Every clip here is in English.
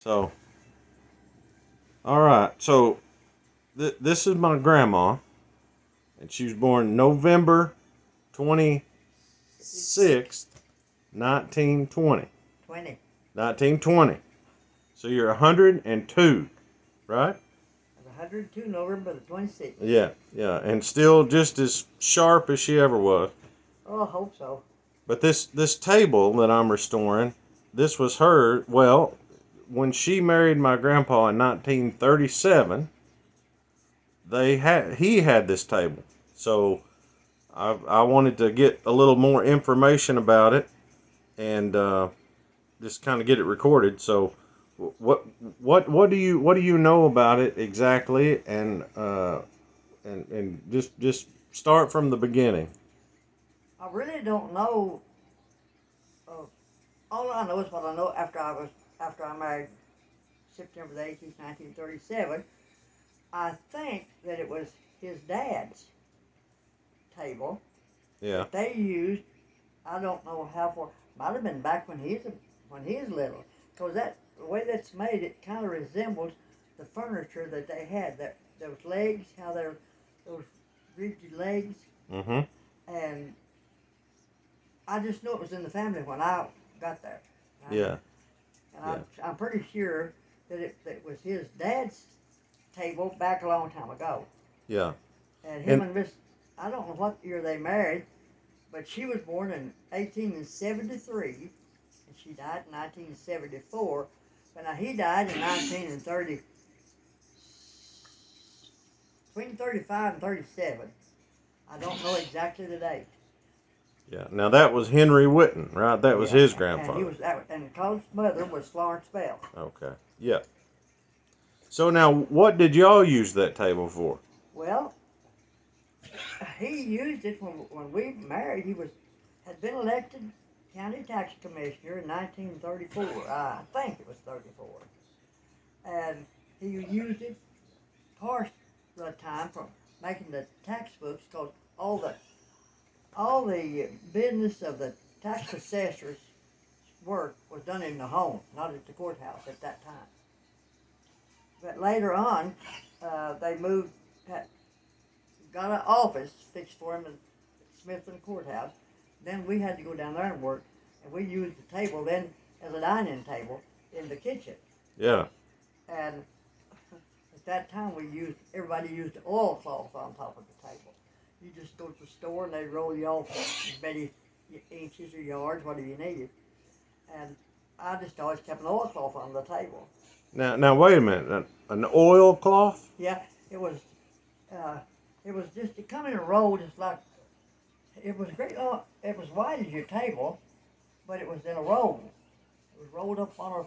So, all right. So, this is my grandma, and she was born November 26th, 1920. 20. 1920. So, you're 102, right? 102 November the 26th. Yeah, yeah. And still just as sharp as she ever was. Oh, I hope so. But this table that I'm restoring, this was her. Well, when she married my grandpa in 1937, he had this table. So I wanted to get a little more information about it and just kind of get it recorded. So what what do you know about it exactly and just start from the beginning. I really don't know. Uh, all I know is what I know after I married September the 18th, 1937. I think that it was his dad's table Yeah. that they used. I don't know how far. Might have been back when he's little, because that the way that's made, it kind of resembles the furniture that they had. That those legs, how they're those rigid legs, Mhm. and I just knew it was in the family when I got there. Yeah. And Yeah. I'm pretty sure that it was his dad's table back a long time ago. Yeah. And him And and Miss, I don't know what year they married, but she was born in 1873, and she died in 1974. But now he died in 1930, between 35 and 37. I don't know exactly the date. yeah. Now that was Henry Whitten, right? That was Yeah, his and he grandfather. was and Cole's mother was Florence Bell. Okay. Yeah. So now, what did y'all use that table for? Well, he used it when we married. He had been elected county tax commissioner in 1934. I think it was 34, and he used it part of the time for making the tax books, because all the business of the tax assessor's work was done in the home, not at the courthouse at that time. But later on, they got an office fixed for him at Smithton Courthouse. Then we had to go down there and work, and we used the table then as a dining table in the kitchen. Yeah. And at that time, everybody used oilcloth on top of the table. You just go to the store and they roll you off as many inches or yards, whatever you needed. And I just always kept an oilcloth on the table. Now wait a minute. An oilcloth? Yeah, it was. Uh, it was just it come in a roll, just like it was great. It was wide as your table, but it was in a roll. It was rolled up on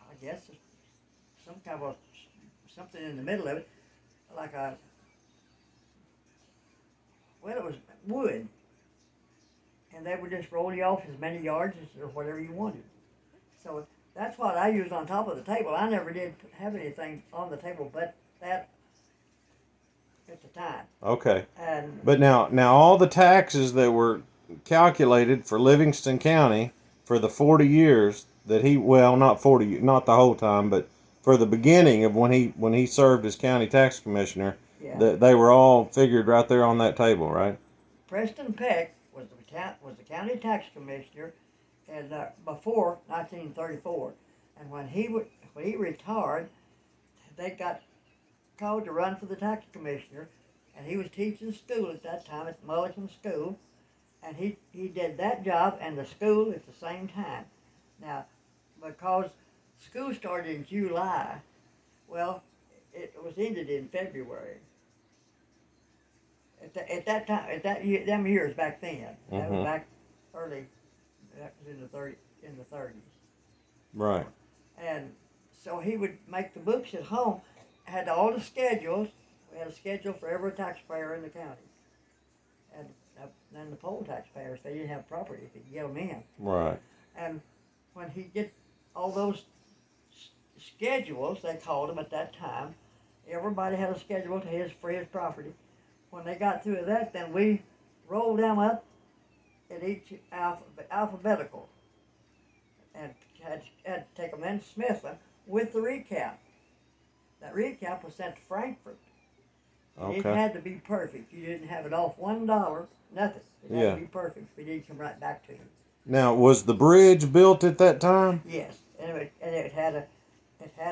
I guess, some kind of something in the middle of it, like it was wood, and they would just roll you off as many yards or whatever you wanted. So that's what I used on top of the table. I never did have anything on the table but that at the time. Okay. And But now all the taxes that were calculated for Livingston County for the 40 years that not 40, not the whole time, but for the beginning of when he served as county tax commissioner, yeah, that they were all figured right there on that table, right? Preston Peck was the county tax commissioner, and before 1934, and when he retired, they got called to run for the tax commissioner, and he was teaching school at that time at Mulligan School, and he did that job and the school at the same time. Now, because school started in July, well, it was ended in February. At that time, them years back then, that was Mm-hmm. back early. That was in the 30s, Right. and so he would make the books at home. Had all the schedules. We had a schedule for every taxpayer in the county, and then the poll taxpayers, they didn't have property, if you could get them in. Right. And when he get all those schedules, they called them at that time. Everybody had a schedule for his property. When they got through with that, then we rolled them up in each alphabetical, and had to take them into Smithland with the recap. That recap was sent to Frankfurt. And it Okay. had to be perfect. You didn't have it off $1, nothing. It had Yeah. to be perfect. It did come right back to you. Now, was the bridge built at that time? Yes, and it had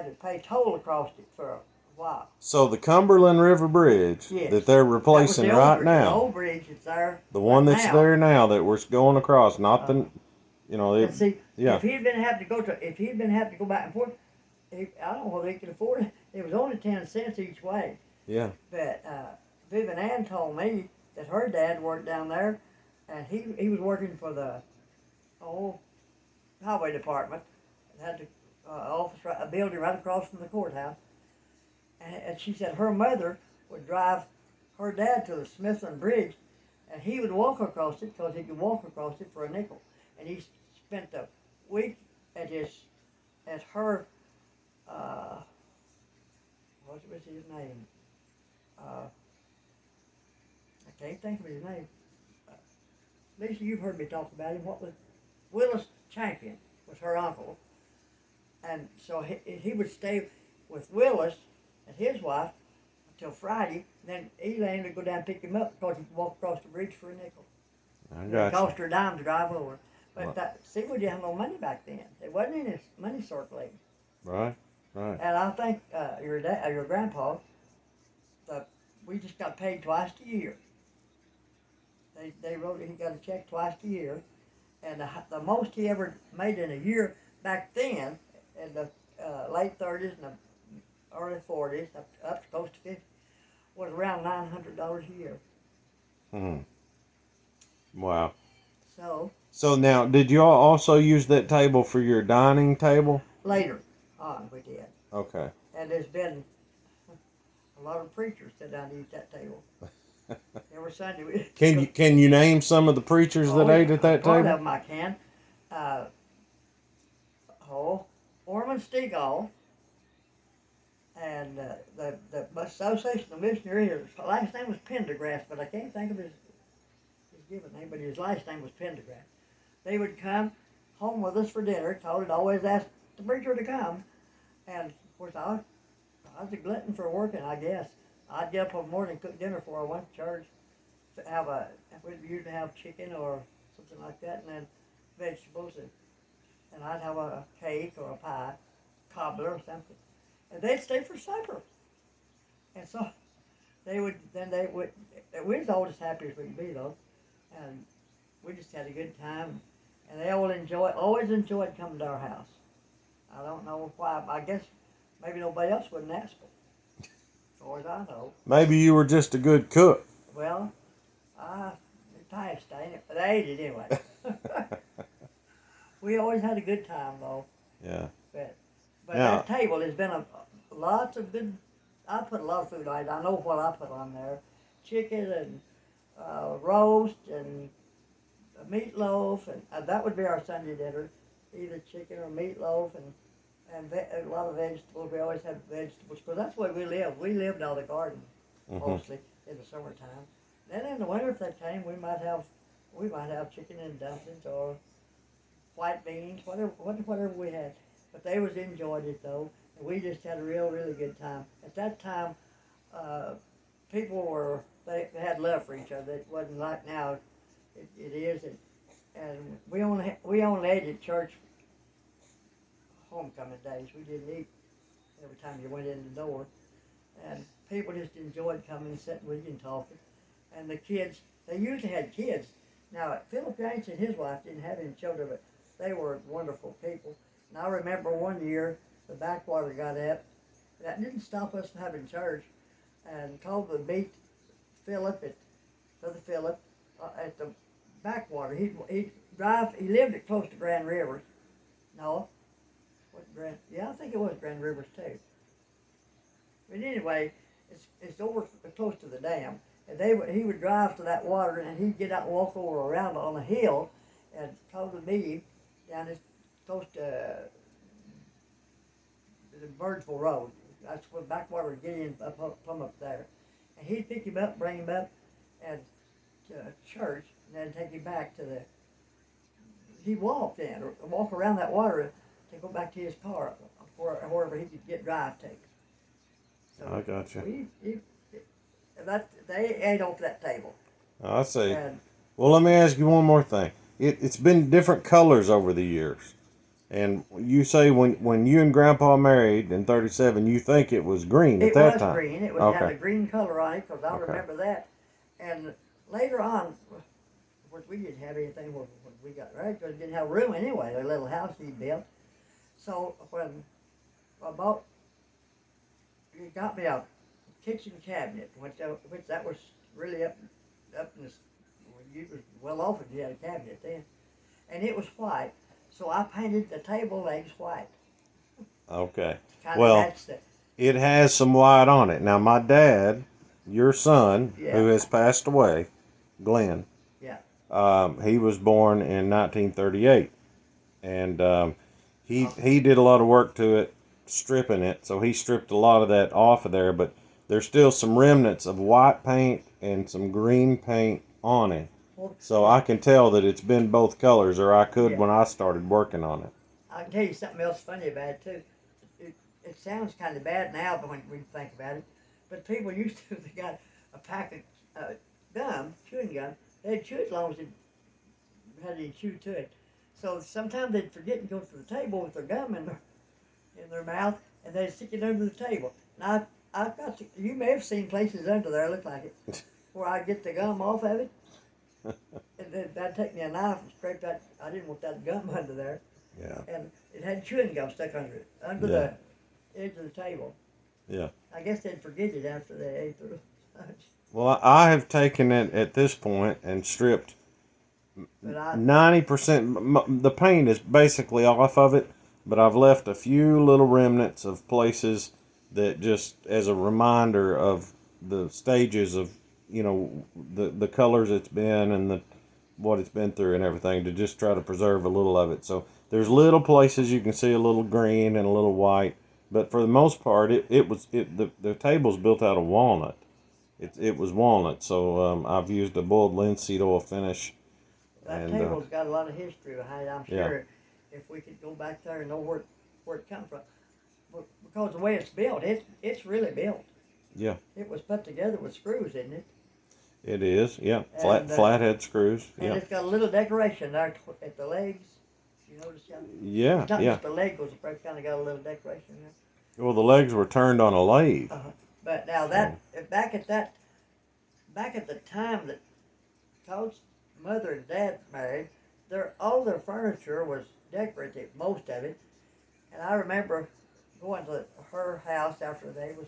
to pay toll across it for a while. So the Cumberland River Bridge Yes. that they're That was replacing the right The now, old bridge that's there. the one right that's now. there now that we're going across, not the, you know, And see, yeah, if he'd been having to go back and forth, I don't know whether he could afford it. It was only 10 cents each way. yeah. But Vivian Ann told me that her dad worked down there, and he was working for the highway department. It had the office, a building right across from the courthouse. And she said her mother would drive her dad to the Smithland Bridge, and he would walk across it because he could walk across it for a nickel. And he spent the week at her what was his name? I can't think of his name. Lisa, you've heard me talk about him. What was Willis Champion was her uncle, and so he would stay with Willis and his wife until Friday. Then Elaine would go down and pick him up because he could walk across the bridge for a nickel. I It got cost her a dime to drive over. But Well- see, we didn't have no money back then. There wasn't any money circulating. you. Right, right. And I think your grandpa, we just got paid twice a year. They wrote he got a check twice a year, and the most he ever made in a year back then, in the late 30s and the early 40s, up to close to 50, was around $900 a year. Hmm. Wow. So now, did you all also use that table for your dining table? later on we did, Okay. and there's been a lot of preachers sit down and eat that table. Every Sunday we. Can you name some of the preachers that ate at that Part table? of them I can. Orman Stegall, and the Association of Missionaries. His last name was Pendergrass, but I can't think of his given name. But his last name was Pendergrass. They would come home with us for dinner. Todd would always ask the preacher to come, and of course I was a glutton for working, I guess. I'd get up in the morning and cook dinner before I went to church. We'd usually have chicken or something like that, and then vegetables, and I'd have a cake or a pie, cobbler or something, and they'd stay for supper. And so they would. We was always as happy as we could be though, and we just had a good time, and they always enjoyed coming to our house. I don't know why. I guess maybe nobody else wouldn't ask them. As far as I know. Maybe you were just a good cook. Well, it passed, ain't it? But I ate it anyway. We always had a good time though. Yeah. But Yeah. that table has been lots of good. I put a lot of food on it. I know what I put on there: chicken and roast and meatloaf, and that would be our Sunday dinner, either chicken or meatloaf and a lot of vegetables. We always had vegetables because that's where we lived. We lived out of the garden mostly in the summertime. Then in the winter, if they came, we might have chicken and dumplings or white beans, whatever we had. But they was enjoyed it though, and we just had a really good time. At that time, people they had love for each other. It wasn't like now. It is, and we only ate at church homecoming days. We didn't eat every time you went in the door, and people just enjoyed coming and sitting with you and talking. And the kids, they usually had kids. Now, Philip Yates and his wife didn't have any children, but they were wonderful people. And I remember one year, the backwater got up. That didn't stop us from having church, and called to meet Philip Brother Philip at the backwater. He'd drive. He lived close to Grand Rivers. No, I think it was Grand Rivers too. But anyway, it's over close to the dam, and he would drive to that water, and he'd get out and walk over around on a hill, and come to me down this close to the Birdsville Road. That's where backwater would get in from up there, and he'd pick him up, bring him up, and to church, and then take him back to the. He'd walk around that water to go back to his car, wherever he could get drive to. So I got you. They ate off that table. I see. And Well, let me ask you one more thing. It's been different colors over the years. And you say when you and Grandpa married in 37, you think it was green at it that was time. green. It was had Okay. a green color on it because I Okay. remember that. And later on, of course, we didn't have anything when we got married because we didn't have room anyway. The little house he built. So when I bought, he got me a kitchen cabinet, which that was really up in the, you was well off if you had a cabinet then, and it was white. So I painted the table legs white. Okay. Kind of Well, matched it. it has some white on it. Now, my dad, your son, Yeah. who has passed away, Glenn, Yeah. he was born in 1938, and he did a lot of work to it, stripping it. So he stripped a lot of that off of there, but there's still some remnants of white paint and some green paint on it. Well, So I can tell that it's been both colors, or I could Yeah. when I started working on it. I can tell you something else funny about it too. It sounds kind of bad now, but when we think about it, but people used to, if they got a pack of gum, chewing gum, they'd chew as long as it had any chew to it. So sometimes they'd forget and go to the table with their gum in their mouth, and they'd stick it under the table. And I've got to, you may have seen places under there, look like it, where I get the gum off of it. And then that'd take me a knife and scrape that. I didn't want that gum under there. Yeah. And it had chewing gum stuck under it, under Yeah. the edge of the table. Yeah. I guess they'd forget it after they ate their lunch. Well, I have taken it at this point and stripped But I, 90%. The paint is basically off of it, but I've left a few little remnants of places that just as a reminder of the stages of, the colors it's been and what it's been through and everything, to just try to preserve a little of it. So there's little places you can see a little green and a little white, but for the most part, the table's built out of walnut. It was walnut, so I've used a boiled linseed oil finish. that And, table's got a lot of history behind it. I'm Yeah. sure if we could go back there and know where it come from. But because the way it's built, it's really built. Yeah. It was put together with screws, isn't it? It is, yeah. And, Flathead screws, And yeah. it's got a little decoration there at the legs. You notice that? Yeah, It's not yeah. just the leg goes, it's kind of got a little decoration there. Well, the legs were turned on a lathe. But now back at the time that Coach's mother and dad married, all their furniture was decorative, most of it. And I remember going to her house after they was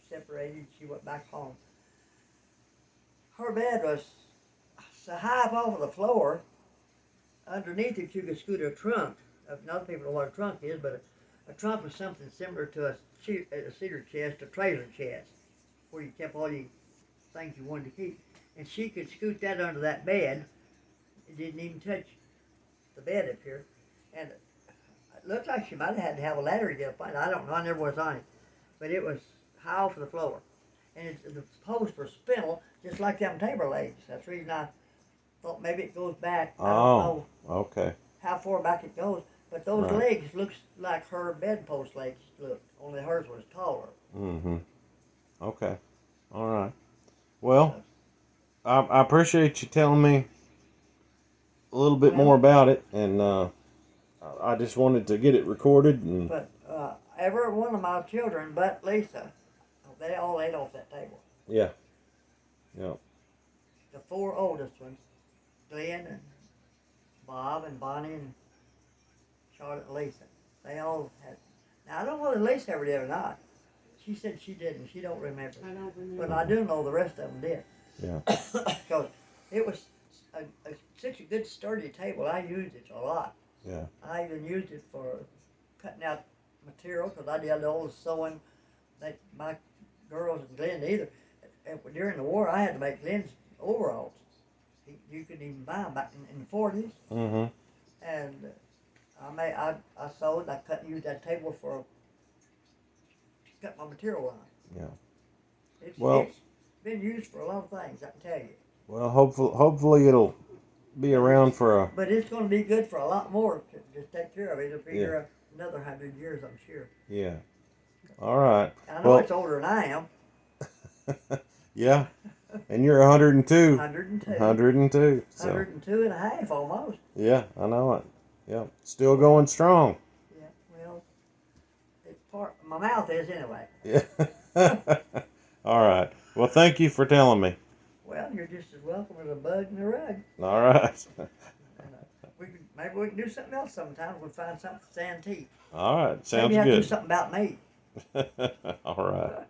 separated. She went back home. Her bed was so high up off of the floor. Underneath it, you could scoot a trunk. Not people know what a trunk is, but a trunk was something similar to a cedar chest, a trailer chest, where you kept all your things you wanted to keep. And she could scoot that under that bed. It didn't even touch the bed up here. And it looked like she might have had to have a ladder to get up on it. I don't know. I never was on it. But it was high off of the floor. And the posts were spindle, just like them table legs. That's the reason I thought maybe it goes back. I don't know Okay. how far back it goes. But those Right. legs looks like her bedpost legs looked, only hers was taller. Mm-hmm. Okay. All right. Well, I appreciate you telling me a little bit more about it, and I just wanted to get it recorded. And But every one of my children, but Lisa, they all ate off that table. yeah. The four oldest ones, Glenn and Bob and Bonnie and Charlotte and Lisa, they all had. Now I don't know if Lisa ever did or not. She said she didn't. She don't remember. I don't remember. But I do know the rest of them did. Yeah. Because it was such a good sturdy table. I used it a lot. Yeah. I even used it for cutting out material because I did all the sewing that my girls and Glenn either. And during the war, I had to make Glenn's overalls. You couldn't even buy them back in the 40s. Mm-hmm. And I sewed. I cut and used that table to cut my material on. Yeah. It's been used for a lot of things, I can tell you. Well, hopefully it'll be around for a. But it's going to be good for a lot more to take care of it. It'll be Yeah. another 100 years, I'm sure. Yeah. All right. And I know Well, it's older than I am. yeah. And you're 102. 102. 102. So 102 and a half almost. yeah, I know it. Yeah. Still going strong. Yeah, well, it's part, my mouth is anyway. Yeah. All right. Well, thank you for telling me. Well, you're just as welcome as a bug in the rug. All right. Maybe we can do something else sometime. We'll find something that's antique. All right. Maybe Sounds you have to do good. something about me. All right.